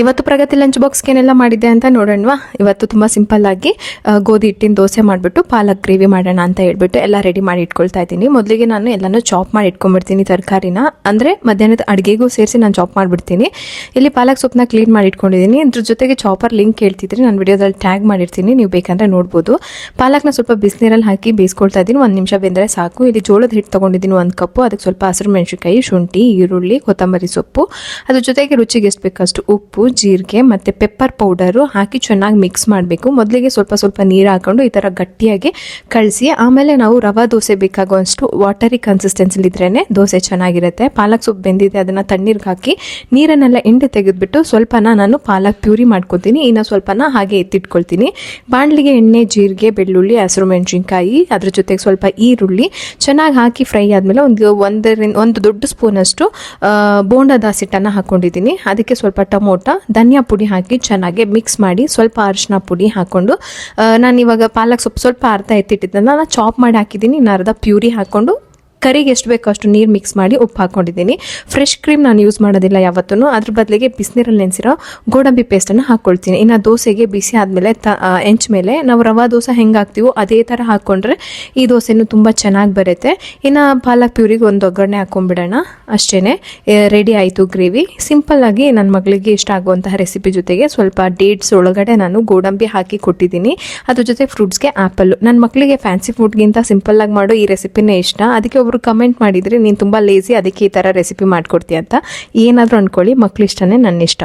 ಇವತ್ತು ಪ್ರಗತಿ ಲಂಚ್ ಬಾಕ್ಸ್ಗೆ ಏನೆಲ್ಲ ಮಾಡಿದ್ದೆ ಅಂತ ನೋಡೋಣವಾ. ಇವತ್ತು ತುಂಬ ಸಿಂಪಲ್ ಆಗಿ ಗೋಧಿ ಹಿಟ್ಟಿನ ದೋಸೆ ಮಾಡಿಬಿಟ್ಟು ಪಾಲಕ್ ಗ್ರೇವಿ ಮಾಡೋಣ ಅಂತ ಹೇಳ್ಬಿಟ್ಟು ಎಲ್ಲ ರೆಡಿ ಮಾಡಿ ಇಟ್ಕೊಳ್ತಾ ಇದ್ದೀನಿ. ಮೊದಲಿಗೆ ನಾನು ಎಲ್ಲನೂ ಚಾಪ್ ಮಾಡಿ ಇಟ್ಕೊಂಡ್ಬಿಡ್ತೀನಿ. ತರಕಾರಿನ ಅಂದರೆ ಮಧ್ಯಾಹ್ನದ ಅಡುಗೆಗೂ ಸೇರಿಸಿ ನಾನು ಚಾಪ್ ಮಾಡಿಬಿಡ್ತೀನಿ. ಇಲ್ಲಿ ಪಾಲಕ್ ಸೊಪ್ಪನ್ನ ಕ್ಲೀನ್ ಮಾಡಿ ಇಟ್ಕೊಂಡಿದ್ದೀನಿ. ಇದ್ರ ಜೊತೆಗೆ ಚಾಪರ್ ಲಿಂಕ್ ಕೇಳ್ತಿದ್ರೆ ನಾನು ವಿಡಿಯೋದಲ್ಲಿ ಟ್ಯಾಗ್ ಮಾಡಿರ್ತೀನಿ, ನೀವು ಬೇಕಂದರೆ ನೋಡ್ಬೋದು. ಪಾಲಕ್ನ ಸ್ವಲ್ಪ ಬಿಸಿನೀರಲ್ಲಿ ಹಾಕಿ ಬೇಯಿಸ್ಕೊಳ್ತಾ ಇದ್ದೀನಿ. 1 ನಿಮಿಷ ಬೆಂದರೆ ಸಾಕು. ಇಲ್ಲಿ ಜೋಳದ ಹಿಟ್ಟು ತೊಗೊಂಡಿದ್ದೀನಿ 1 ಕಪ್ಪು. ಅದಕ್ಕೆ ಸ್ವಲ್ಪ ಹಸಿರು ಮೆಣಸಿನಕಾಯಿ, ಶುಂಠಿ, ಈರುಳ್ಳಿ, ಕೊತ್ತಂಬರಿ ಸೊಪ್ಪು, ಅದ್ರ ಜೊತೆಗೆ ರುಚಿಗೆ ಎಷ್ಟು ಬೇಕಷ್ಟು ಉಪ್ಪು, ಜೀರಿಗೆ ಮತ್ತು ಪೆಪ್ಪರ್ ಪೌಡರು ಹಾಕಿ ಚೆನ್ನಾಗಿ ಮಿಕ್ಸ್ ಮಾಡಬೇಕು. ಮೊದಲಿಗೆ ಸ್ವಲ್ಪ ನೀರು ಹಾಕೊಂಡು ಈ ಥರ ಗಟ್ಟಿಯಾಗಿ ಕಳಿಸಿ, ಆಮೇಲೆ ನಾವು ರವಾ ದೋಸೆ ಬೇಕಾಗುವಷ್ಟು ವಾಟರಿ ಕನ್ಸಿಸ್ಟೆನ್ಸಿಲಿದ್ರೇ ದೋಸೆ ಚೆನ್ನಾಗಿರುತ್ತೆ. ಪಾಲಕ್ ಸೊಪ್ಪು ಬೆಂದಿದೆ, ಅದನ್ನು ತಣ್ಣೀರಿಗೆ ಹಾಕಿ ನೀರನ್ನೆಲ್ಲ ಎಂಡೆ ತೆಗೆದುಬಿಟ್ಟು ಸ್ವಲ್ಪನ ನಾನು ಪಾಲಕ್ ಪ್ಯೂರಿ ಮಾಡ್ಕೊತೀನಿ. ಇನ್ನು ಸ್ವಲ್ಪನ ಹಾಗೆ ಎತ್ತಿಟ್ಕೊಳ್ತೀನಿ. ಬಾಣಲಿಗೆ ಎಣ್ಣೆ, ಜೀರಿಗೆ, ಬೆಳ್ಳುಳ್ಳಿ, ಹಸಿರು ಮೆಣಸಿನ್ಕಾಯಿ, ಅದ್ರ ಜೊತೆಗೆ ಸ್ವಲ್ಪ ಈರುಳ್ಳಿ ಚೆನ್ನಾಗಿ ಹಾಕಿ ಫ್ರೈ ಆದಮೇಲೆ ಒಂದು ದೊಡ್ಡ ಸ್ಪೂನಷ್ಟು ಬೋಂಡದ ಹಸಿಟ್ಟನ್ನು ಹಾಕ್ಕೊಂಡಿದ್ದೀನಿ. ಅದಕ್ಕೆ ಸ್ವಲ್ಪ ಟೊಮೊಟೊ, ಧನಿಯಾ ಪುಡಿ ಹಾಕಿ ಚೆನ್ನಾಗಿ ಮಿಕ್ಸ್ ಮಾಡಿ ಸ್ವಲ್ಪ ಅರಿಶಿನ ಪುಡಿ ಹಾಕ್ಕೊಂಡು ನಾನು ಇವಾಗ ಪಾಲಕ್ ಸ್ವಲ್ಪ ಅರ್ಧ ಎತ್ತಿಟ್ಟಿದ್ದನ್ನು ನಾನು ಚಾಪ್ ಮಾಡಿ ಹಾಕಿದ್ದೀನಿ. ಇನ್ನು ಅರ್ಧ ಪ್ಯೂರಿ ಹಾಕ್ಕೊಂಡು ಕರಿಗೆ ಎಷ್ಟು ಬೇಕೋ ಅಷ್ಟು ನೀರು ಮಿಕ್ಸ್ ಮಾಡಿ ಉಪ್ಪು ಹಾಕ್ಕೊಂಡಿದ್ದೀನಿ. ಫ್ರೆಶ್ ಕ್ರೀಮ್ ನಾನು ಯೂಸ್ ಮಾಡೋದಿಲ್ಲ ಯಾವತ್ತೂ. ಅದ್ರ ಬದಲಿಗೆ ಬಿಸಿನೀರಲ್ಲಿ ನೆನೆಸಿರೋ ಗೋಡಂಬಿ ಪೇಸ್ಟನ್ನು ಹಾಕ್ಕೊಳ್ತೀನಿ. ಇನ್ನು ದೋಸೆಗೆ ಬಿಸಿ ಆದಮೇಲೆ ಹೆಂಚ ಮೇಲೆ ನಾವು ರವಾ ದೋಸೆ ಹೆಂಗೆ ಹಾಕ್ತೀವೋ ಅದೇ ಥರ ಹಾಕ್ಕೊಂಡ್ರೆ ಈ ದೋಸೆನೂ ತುಂಬ ಚೆನ್ನಾಗಿ ಬರುತ್ತೆ. ಇನ್ನು ಪಾಲಕ್ ಪ್ಯೂರಿಗೆ ಒಂದು ಒಗ್ಗರಣೆ ಹಾಕ್ಕೊಂಡ್ಬಿಡೋಣ. ಅಷ್ಟೇ, ರೆಡಿ ಆಯಿತು ಗ್ರೇವಿ. ಸಿಂಪಲ್ಲಾಗಿ ನನ್ನ ಮಗಳಿಗೆ ಇಷ್ಟ ಆಗುವಂತಹ ರೆಸಿಪಿ ಜೊತೆಗೆ ಸ್ವಲ್ಪ ಡೇಟ್ಸ್ ಒಳಗಡೆ ನಾನು ಗೋಡಂಬಿ ಹಾಕಿ ಕೊಟ್ಟಿದ್ದೀನಿ. ಅದ್ರ ಜೊತೆ ಫ್ರೂಟ್ಸ್ಗೆ ಆ್ಯಪಲ್. ನನ್ನ ಮಕ್ಕಳಿಗೆ ಫ್ಯಾನ್ಸಿ ಫುಡ್ಗಿಂತ ಸಿಂಪಲ್ಲಾಗಿ ಮಾಡೋ ಈ ರೆಸಿಪಿನೇ ಇಷ್ಟ. ಅದಕ್ಕೆ ಒಬ್ರು ಕಮೆಂಟ್ ಮಾಡಿದರೆ ನೀನು ತುಂಬ ಲೇಸಿ, ಅದಕ್ಕೆ ಈ ಥರ ರೆಸಿಪಿ ಮಾಡಿಕೊಡ್ತೀಯ ಅಂತ. ಏನಾದರೂ ಅಂದ್ಕೊಳ್ಳಿ, ಮಕ್ಕಳು ಇಷ್ಟನೇ ನನ್ನ ಇಷ್ಟ.